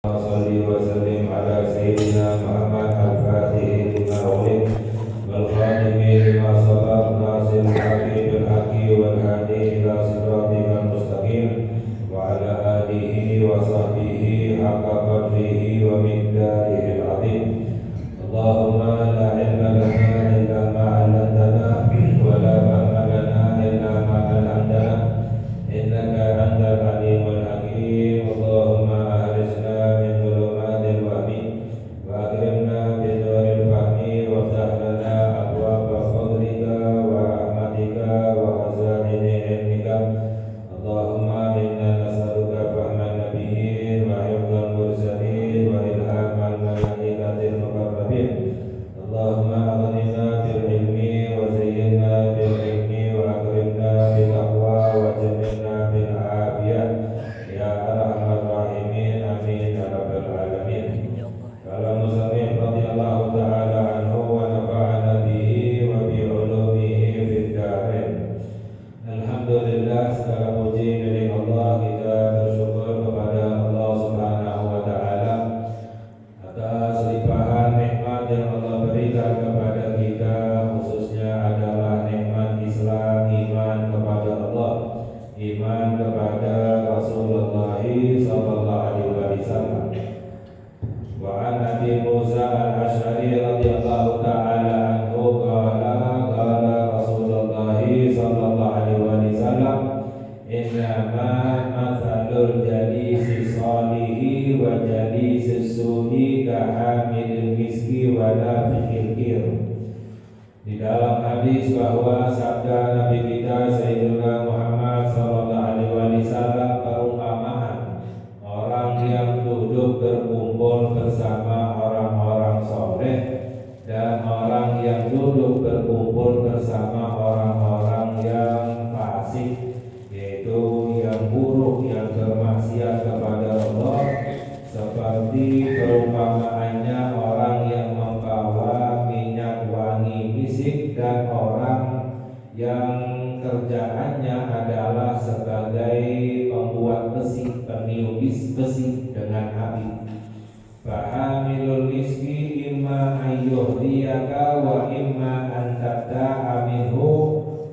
Salli wa sallim ala sayyidina Muhammad al-Fatih lima ulik wal khatimi lima sabaq nasil haqi bil haqi wal hadi ila siratikal mustaqim wa ala alihi wa sahbihi haqqa qadrihi wa miqdarihi al-azim. Allahumma la ilma lana illa ma 'allamtana wa la fahma lana illa ma 'allamtana innaka antal alimul hakim. Allahumma ahrisna min dhulumatil wahmi wa akrimna bi nuril fahmi waftah lana abwaaba fadlika wa rahmatika wa khazaini ilmika. Allahumma inna nas'aluka fahman nabiyyin wa hifdzal mursalin wa ilhamal malaikatil muqarrabin. Allahumma aghnina bil ilmi wa zayyinna bil ilmi wa akrimna bil taqwa wa jannibna bil afiyah ya arhamar rahimin. Amin ya rabbal alamin. Qala musannif radhiyallahu ta'ala anhu wa nafa'ana bihi wa bi ulumihi fid dharain. Alhamdulillah, segala puji milik Allah. Kita bersyukur kepada Allah Subhanahu wa taala atas limpahan nikmat yang Allah berikan kepada kita, khususnya adalah nikmat Islam, iman kepada Allah, iman kepada Rasulullah sallallahu alaihi wasallam. Wa an Abi Musa al-Asy'ari radhiyallahu ta'ala anhu qala qala Rasulullah sallallahu alaihi wasallam innama mathalul jalisi shalihi wa jalisi su'i ka hamilil miski wa nafikhil kir. Di dalam hadis bahwa sabda Nabi kita Sayyidina Muhammad sallallahu alaihi wasallam, perumpamaan orang yang duduk berkumpul bersama orang-orang soleh dan orang yang duduk berkumpul bersama orang-orang yang fasik, yaitu yang buruk, yang bermaksiat kepada Allah, seperti perumpamaannya orang yang membawa minyak wangi misik dan orang yang kerjaannya adalah sebagai pembuat besi, peniup besi dengan api. Fahamilul miski imma ayyuhdiyaka wa imma an tabta'a minhu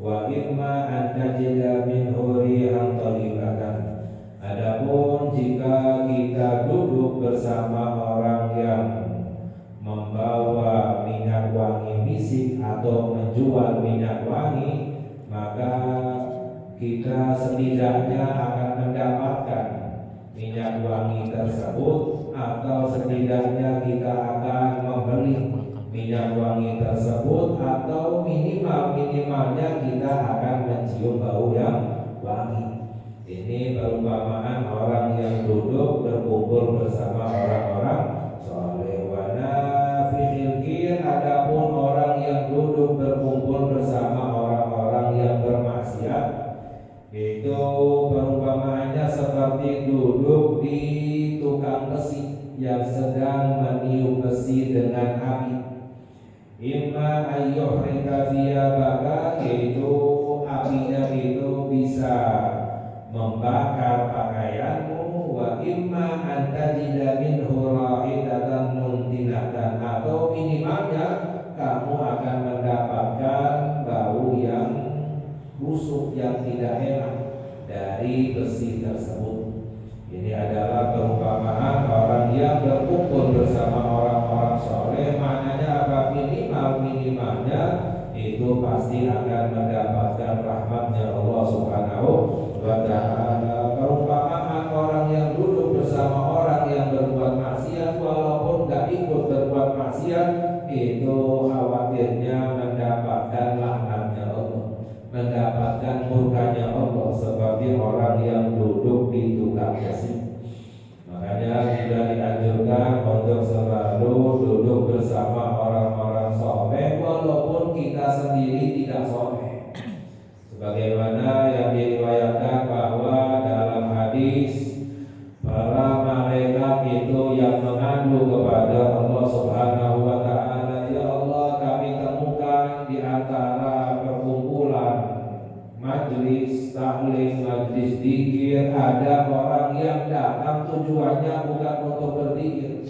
wa imma an tajida minhu rihan thayyibatan. Adapun jika kita duduk bersama orang yang membawa minyak wangi misik atau menjual minyak wangi, maka kita setidaknya akan mendapatkan minyak wangi tersebut, atau setidaknya kita akan membeli minyak wangi tersebut, atau minimalnya kita akan mencium bau yang wangi. Ini perumpamaan orang yang duduk berkumpul bersama orang-orang soleh. Wa nafikhil kir, adapun orang yang duduk berkumpul bersama orang-orang yang bermaksiat, itu perumpamaannya seperti duduk di tukang besi yang sedang meniup besi dengan api. Imma ayyuhrika thiyabaka, yaitu apinya itu bisa membakar pakaianmu. Wa imma an tajida minhu rahidatan muntinatan, atau minimalnya kamu akan mendapatkan bau yang busuk, yang tidak enak dari besi tersebut. Ini adalah perumpamaan orang yang berkumpul bersama orang-orang soleh. Maknanya apa? Minimalnya itu pasti akan mendapatkan rahmatnya Allah Subhanahu wa ta'ala. Perumpamaan orang yang duduk bersama orang yang berbuat maksiat, walaupun gak ikut berbuat maksiat, itu khawatirnya mendapatkan laknatnya Allah, mendapatkan murkanya Allah, seperti orang yang duduk di tukang besi. Makanya sudah dianjurkan untuk selalu duduk bersama orang-orang soleh, walaupun kita sendiri tidak soleh. Sebagaimana yang diriwayatkan bahwa dalam hadis, para malaikat itu yang mengadu kepada Allah Subhanahu wa ta'ala, ya Allah, kami temukan di antara perkumpulan majlis taklim, majlis zikir, ada orang yang datang datang tujuannya bukan untuk berzikir,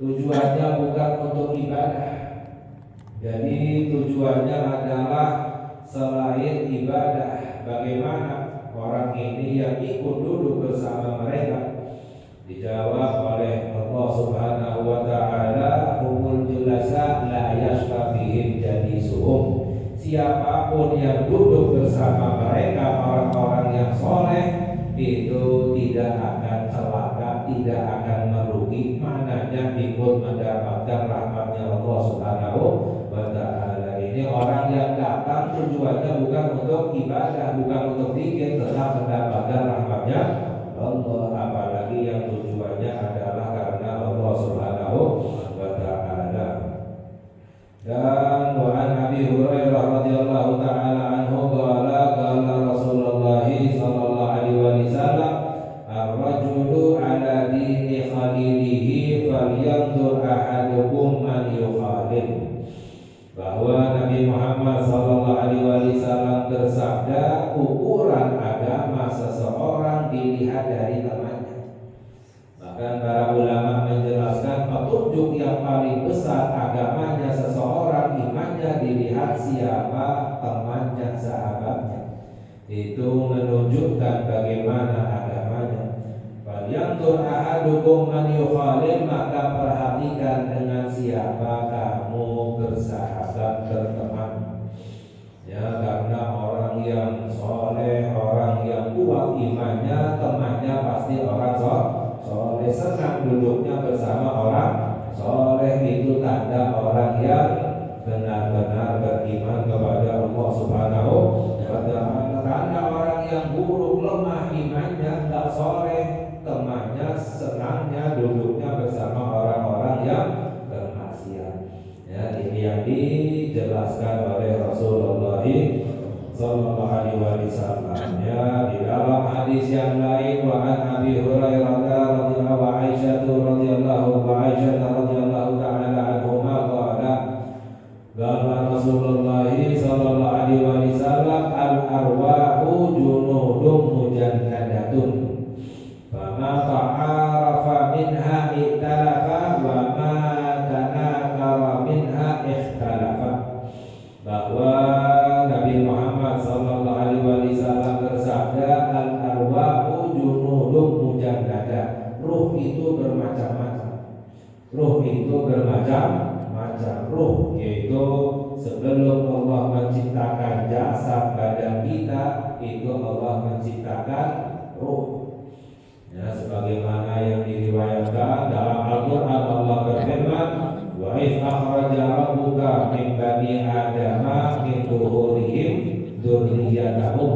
tujuannya bukan untuk ibadah. Jadi tujuannya adalah selain ibadah, bagaimana orang ini yang ikut duduk bersama mereka. Dijawab oleh Allah Subhanahu wa taala, humul julasa la yashfabihim jalisuhum. Siapapun yang duduk bersama mereka, orang-orang yang soleh, itu tidak akan celaka, tidak akan merugi. Maknanya ikut mendapatkan rahmatnya Allah Subhanahu wa taala. Ini orang yang datang tujuannya bukan untuk ibadah, bukan untuk zikir, tetap mendapatkan rahmatnya Allah. Apalagi yang tujuannya adalah karena Allah Subhanahu wa taala. Dan wa an Abi Hurairah radhiyallahu taala anhu qala Rasulullah sallallahu alaihi wasallam, ar-rajulu ala dini khalilihi falyanzur ahadukum man yukhalil. Bahwa Nabi Muhammad sallallahu alaihi wasallam bersabda, ukuran agama seseorang dilihat dari temannya. Bahkan para ulama menjelaskan petunjuk yang paling besar agamanya seseorang, imannya, dilihat siapa temannya, sahabatnya. Itu menunjukkan bagaimana agamanya. Falyanzur ahadukum man yukhalil, maka perhatikan dengan siapa kamu bersahabat, berteman. Ya, karena orang yang soleh, orang yang kuat imannya, temannya pasti orang soleh. Senang duduknya bersama orang soleh, itu tanda orang yang benar-benar beriman kepada Allah Subhanahu wa taala. Tanda orang yang buruk, lemah imannya, tak soleh, temannya, senangnya duduknya bersama orang-orang yang bermaksiat. Ya, ini yang dijelaskan oleh Rasulullah sallallahu alaihi wasallam. Ya, di dalam hadis yang lain, wa an Abi Hurairah radhiyallahu wa Aisyah radhiyallahu ta'ala anhuma qala Rasulullah sallallahu alaihi wasallam, al arwahu junudun mujannadatun fama ta'arafa minha iktalafa wa ma tanakara minha ikhtalafa. Bahwa Nabi Muhammad sallallahu alaihi wasallam bersabda, al arwahu junudun mujannada. Ruh itu bermacam-macam. Ruh itu bermacam-macam. Ruh yaitu sebelum Allah menciptakan jasad badan kita, itu Allah menciptakan ruh. Ya, sebagaimana yang diriwayatkan dalam Al-Qur'an, Allah berfirman, wa idh akhraja rabbuka min bani adama min zuhurihim dzurriyyatahum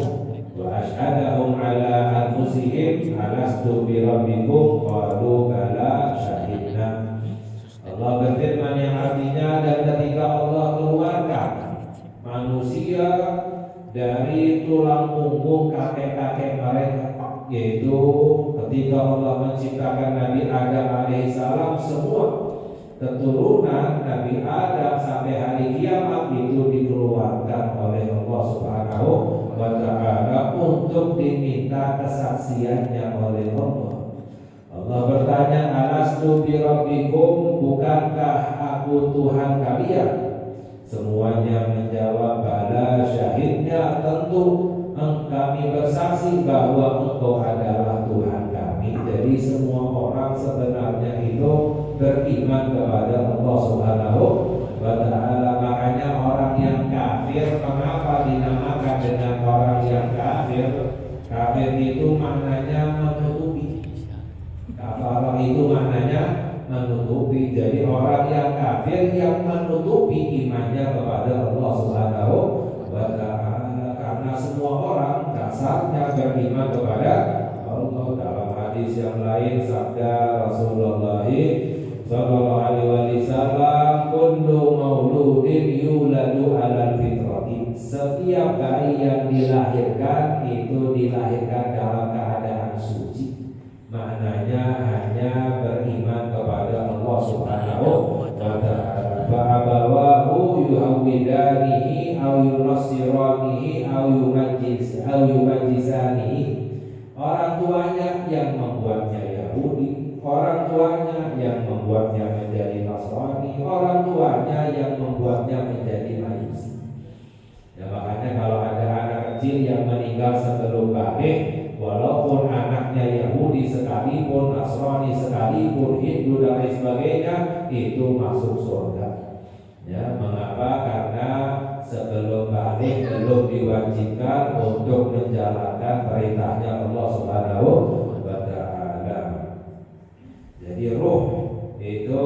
wa ashhadahum ala anfusihim alastu bi rabbikum qalu bala syahidna. Allah berfirman yang artinya, dan ketika Allah keluarkan manusia dari tulang punggung kakek-kakek mereka, yaitu ketika Allah menciptakan Nabi Adam alaihissalam, semua keturunan Nabi Adam sampai hari kiamat itu dikeluarkan oleh Allah Subhanahu wa taala untuk diminta kesaksiannya oleh Allah. Allah bertanya, alastu bi rabbikum, bukankah aku Tuhan kalian? Semuanya menjawab, bala syahidnya, tentu kami bersaksi bahwa engkau adalah Tuhan kami. Jadi semua orang sebenarnya itu beriman kepada Allah Subhanahu wa taala. Makanya orang yang kafir, mengapa dinamakan dengan orang yang kafir? Kafir itu maknanya menutupi. Kafar itu maknanya menutupi. Jadi orang yang kafir yang menutupi imannya kepada Allah Subhanahu wa taala. Karena semua orang dasarnya beriman kepada Allah. Dalam hadis yang lain sabda Rasulullah sallallahu alaihi wasallam, kullu mauludin yuladu alal fitrati. Setiap bayi yang dilahirkan itu dilahirkan dalam keadaan suci. Maknanya hanya beriman kepada Allah Subhanahu wa taala. Fa abawahu yuhawidanihi aw yunassiranihi aw yumajjisanihi. Orang tuanya yang membuatnya Yahudi tuanya yang membuatnya menjadi Nasrani, orang tuanya yang membuatnya menjadi Majusi. Ya, makanya kalau ada anak kecil yang meninggal sebelum balik, walaupun anaknya Yahudi sekalipun, Nasrani sekalipun, Hindu dan lain sebagainya, itu masuk surga. Ya, mengapa? Karena sebelum balik belum diwajibkan untuk menjalankan perintahnya Allah Subhanahu wa Ta'ala. Jadi ruh itu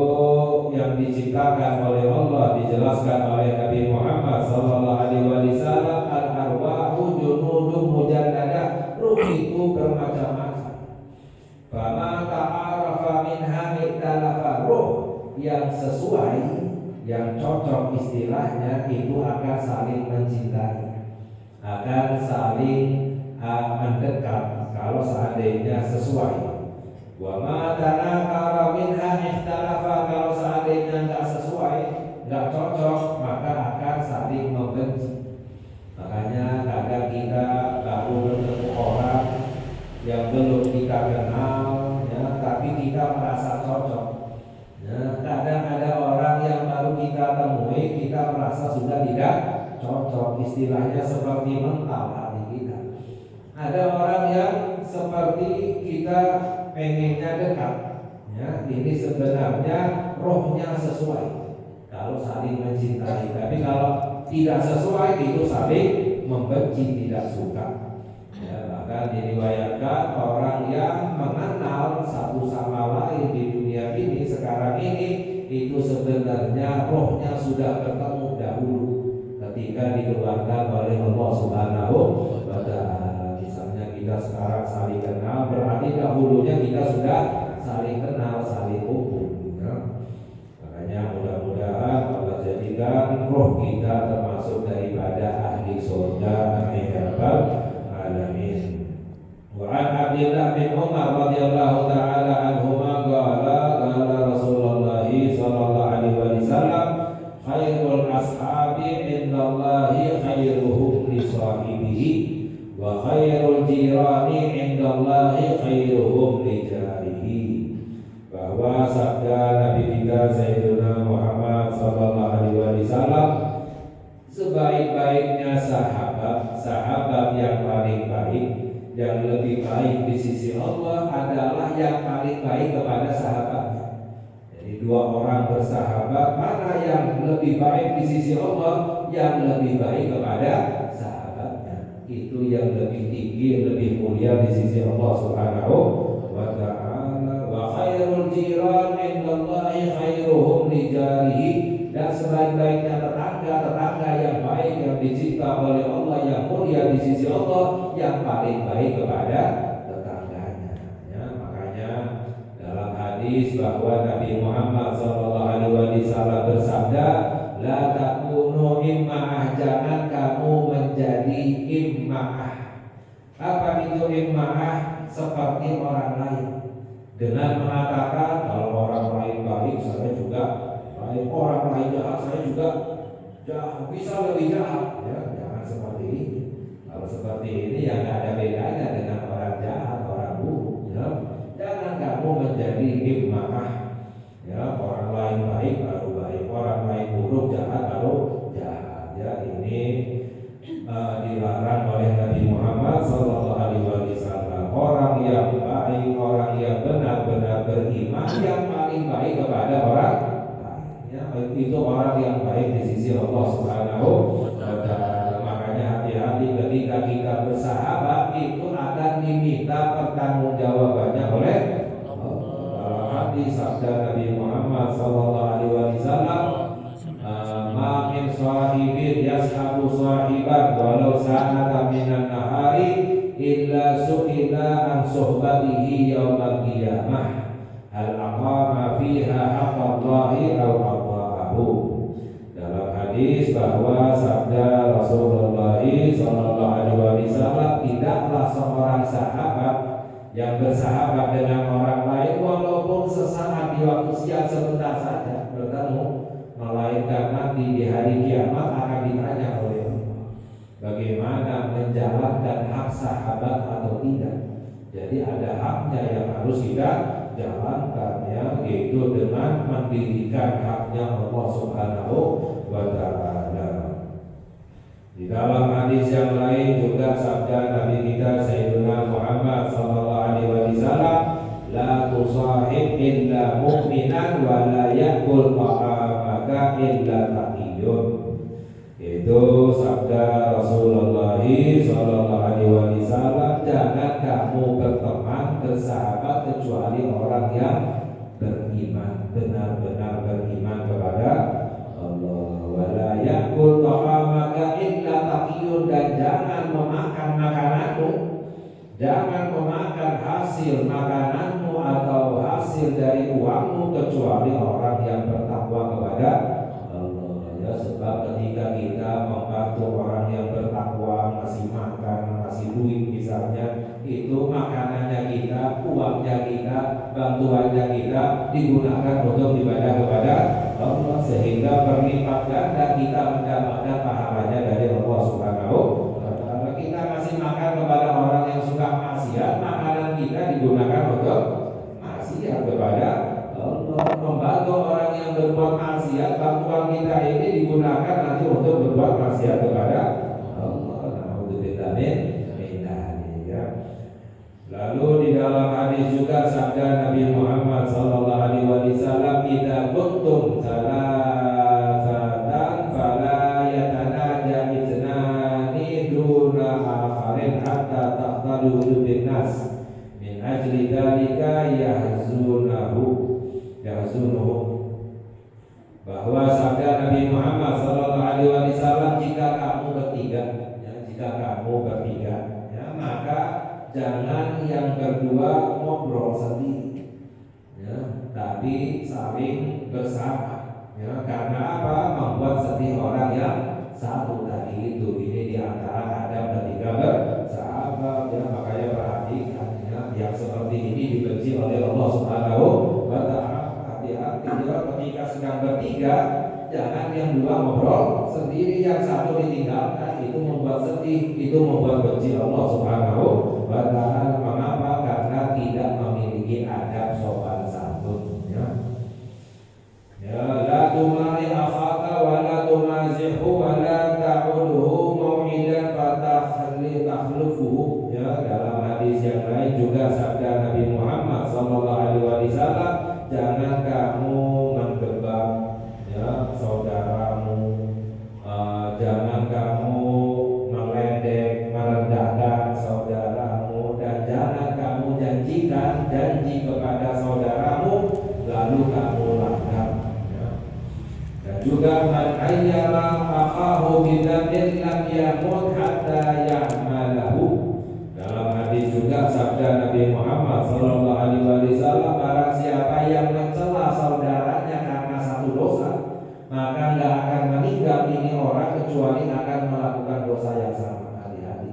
yang diciptakan oleh Allah, dijelaskan oleh Nabi Muhammad sallallahu alaihi wasallam, al-arwahu junudun mujannadah. Ruh itu bermacam-macam. Fama ta'arafa minha iktalafa. Ruh yang sesuai, yang cocok istilahnya itu akan saling mencintai, akan saling mendekat kalau seandainya sesuai. Wa ma tanakara minha ikhtalafa. Kalau seandainya enggak sesuai, enggak cocok, maka akan saling membenci. Makanya kadang kita baru bertemu orang yang belum kita kenal, ya, tapi kita merasa cocok. Nah, kadang ada orang yang baru kita temui, kita merasa sudah tidak cocok, istilahnya seperti mental hati kita. Ada orang yang seperti kita pengennya dekat, ya, ini sebenarnya rohnya sesuai kalau saling mencintai. Tapi kalau tidak sesuai itu saling membenci, tidak suka. Ya, bahkan diriwayatkan orang yang mengenal satu sama lain di dunia ini sekarang ini itu sebenarnya rohnya sudah bertemu dahulu ketika dikeluarkan oleh Allah Subhanahu wa Ta'ala. Misalnya kita sekarang saling kenal, berarti dahulunya kita sudah saling kenal, saling hukum, ya. Makanya mudah-mudahan Allah jadikan roh kita termasuk daripada ahli surga. Amin ya rabbal alamin. Wa an Abdullah bin Umar radhiyallahu taala anhuma qala Rasulullah sallallahu alaihi wasallam, khairul ashabi indallahi khairuhum li sahibihi wa khairul jirani indallahi khairuhum li jarihi. Bahwa sabda Nabi kita Sayyidina Muhammad sallallahu alaihi wasallam, sebaik-baiknya sahabat yang paling baik, yang lebih baik di sisi Allah adalah yang paling baik kepada sahabatnya. Jadi dua orang bersahabat, mana yang lebih baik di sisi Allah? Yang lebih baik kepada sahabatnya. Itu yang lebih tinggi, lebih mulia di sisi Allah Subhanahu wa Ta'ala. Wa khairul jiran indallahi khairuhum li jarihi. Dan sebaik-baiknya tetangga yang baik yang dicipta oleh Allah, yang mulia di sisi Allah, yang paling baik kepada tetangganya. Ya, makanya dalam hadis bahwa Nabi Muhammad SAW bersabda, la takunu imma'ah, jangan kamu menjadi imma'ah. Apa itu imma'ah? Seperti orang lain, dengan mengatakan kalau orang lain baik, saya juga baik, orang lain jahat, saya juga jahat, bisa lebih jahat, ya. Jangan seperti ini. Kalau seperti ini ya nggak ada bedanya dengan orang jahat, orang buruk, ya. Jangan kamu menjadi imma'ah, ya. Orang lain baik baru baik, orang lain buruk jahat baru jahat, ya. Ini dilarang oleh Nabi Muhammad SAW. Orang yang baik, orang yang benar-benar beriman, yang paling baik kepada orang, itu orang yang baik di sisi Allah Subhanahu wa Ta'ala. Makanya hati-hati ketika kita bersahabat, itu akan diminta pertanggungjawabannya oleh Allah. Dalam hadis sabda Nabi Muhammad sallallahu alaihi wasallam, ma min sahibin yashabu sahiban walau sa'atan minan nahari illa su'ila an suhbatihi yaumal qiyamah hal aqama fiha haqqallahi aw aqwa'ahu. Dalam hadis bahwa sabda Rasulullah sallallahu alaihi wasallam, tidaklah seorang sahabat yang bersahabat dengan orang lain walaupun sesaat di waktu siang sebentar saja bertemu, melainkan nanti di hari kiamat akan ditanya oleh Allah bagaimana menjalankan hak sahabat atau tidak. Jadi ada haknya yang harus kita jalankannya itu dengan mendirikan haknya Allah Subhanahu wa Ta'ala. Di dalam hadis yang lain juga sabda Nabi kita Sayyidina Muhammad sallallahu alaihi wasallam, la tusahib illa mu'minan wa la yakul ta'amaka illa taqiyun. Itu sabda Rasulullah sallallahu alaihi wasallam, jangan kamu berteman bersahabat kecuali orang yang beriman, benar-benar beriman kepada Allah. Wala yakul ta'amaka illa taqiyun, dan jangan memakan makananmu, jangan memakan hasil makananmu atau hasil dari uangmu kecuali orang yang bertakwa kepada Allah. Ya, sebab ketika kita membantu orang yang bertakwa, ngasih makan, ngasih duit misalnya, itu makanannya kita, uangnya kita, bantuannya kita digunakan untuk ibadah kepada Allah, sehingga berlipat ganda kita mendapatkan pahalanya dari Allah Subhanahu wa Ta'ala. Kita ngasih makan kepada orang yang suka maksiat, makanan kita digunakan untuk maksiat kepada Allah. Membantu orang yang berbuat maksiat, bantuan kita ini digunakan nanti untuk berbuat maksiat kepada Allah. Nauzubillah min dzalik, ya. Lalu di dalam hadis juga sabda Nabi Muhammad sallallahu alaihi wasallam, "Idza kuntum salasatan fala yatanaja ithnani duna akharin hatta taqtalu bin nas min ajli dzalika yahzunuhu." Bahwa sabda Nabi Muhammad sallallahu alaihi wasallam, jika kamu bertiga, ya, maka jangan yang berdua ngobrol sendiri, ya, tapi saling bersama, ya, karena apa? Membuat sedih orang yang satu tadi itu. Ini diantara adab ketika bersahabat, ya, makanya perhatikan, ya, yang seperti ini dibenci oleh Allah Subhanahu wa Ta'ala. Hati-hati, ya, ketika sedang bertiga, jangan yang dua ngobrol sendiri, yang satu ditinggalkan. Itu membuat sedih, itu membuat benci Allah Subhanahu wa Ta'ala. Mengapa? Karena tidak memiliki adab sopan santun, ya. Ya, la tumari akhaka wa la tumazihu wa la ta'udhu mau'idan fatahli takhlufuhu. Ya, dalam hadis yang lain juga sabda Nabi Muhammad sallallahu alaihi wasallam, jangan kamu menggembak, ya, saudaramu, jangan kamu meledek, merendahkan saudaramu, dan jangan kamu janjikan janji kepada saudaramu lalu kamu langgar, ya. Dan juga man ayyara akhahu bidamin lam yamut hatta ya'malahu. Dalam hadis juga sabda Nabi Muhammad sallallahu alaihi wasallam, barang siapa yang mencela saudaranya karena satu dosa, maka tidak akan meninggal ini orang kecuali akan melakukan dosa yang sama. Hati-hati,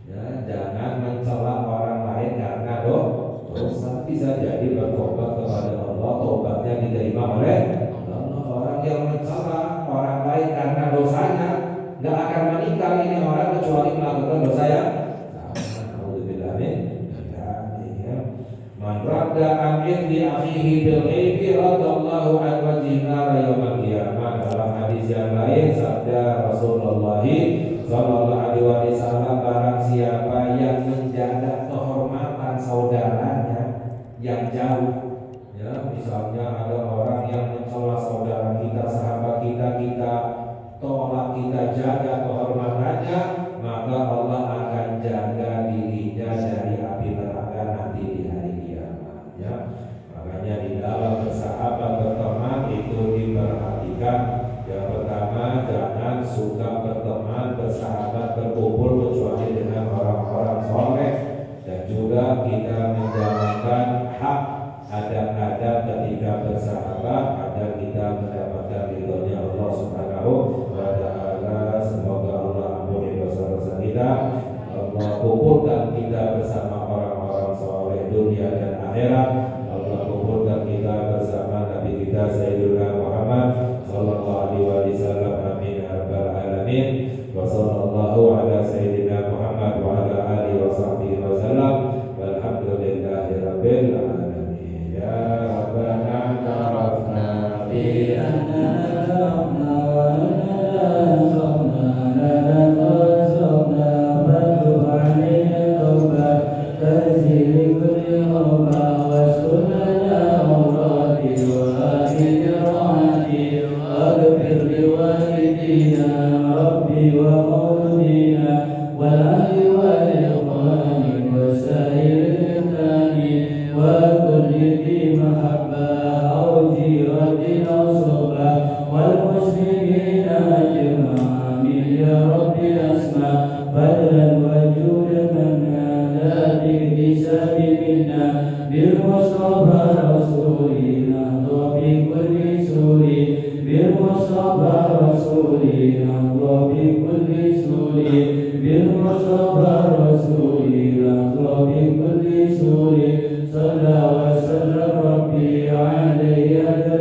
ya, jangan mencela orang lain karena dosa. Bisa jadi bertobat kepada Allah, tobatnya diterima oleh Allah. Orang yang mencela orang lain karena dosanya, tidak akan meninggal ini orang kecuali melakukan dosa yang man radda an indi akhihi bil ghaibi radallahu an wajhina yaumil qiyamah. Dalam hadis yang lain sabda Rasulullah sallallahu alaihi wasallam, barang siapa yang menjaga kehormatan saudaranya yang jauh, ya, misalnya ada orang yang mencela saudara kita, sahabat kita, kita tolak, kita jaga kehormatannya, maka Allah akan jaga dirinya dari api neraka nanti di hari kiamat, ya. Makanya di dalam bersahabat, berteman itu diperhatikan. Yang pertama, jangan suka berteman, bersahabat, berkumpul kecuali dengan orang-orang soleh, dan juga kita menjalankan hak adab-adab ketika bersahabat agar kita mendapatkan ridhonya Allah Subhanahu wa Ta'ala. Semoga Allah ampuni dosa-dosa kita, Allah kumpulkan kita bersama orang-orang soleh dunia dan akhirat, Allah kumpulkan kita bersama Nabi kita Sayyidina Muhammad sallallahu alaihi wasallam. Amin ya rabbal alamin. Wa sallallahu ala Sayyidina Muhammad wa ala alihi wa sahbihi wasallam. Walhamdulillahi rabbil alamin. صلى وسلم ربي عليه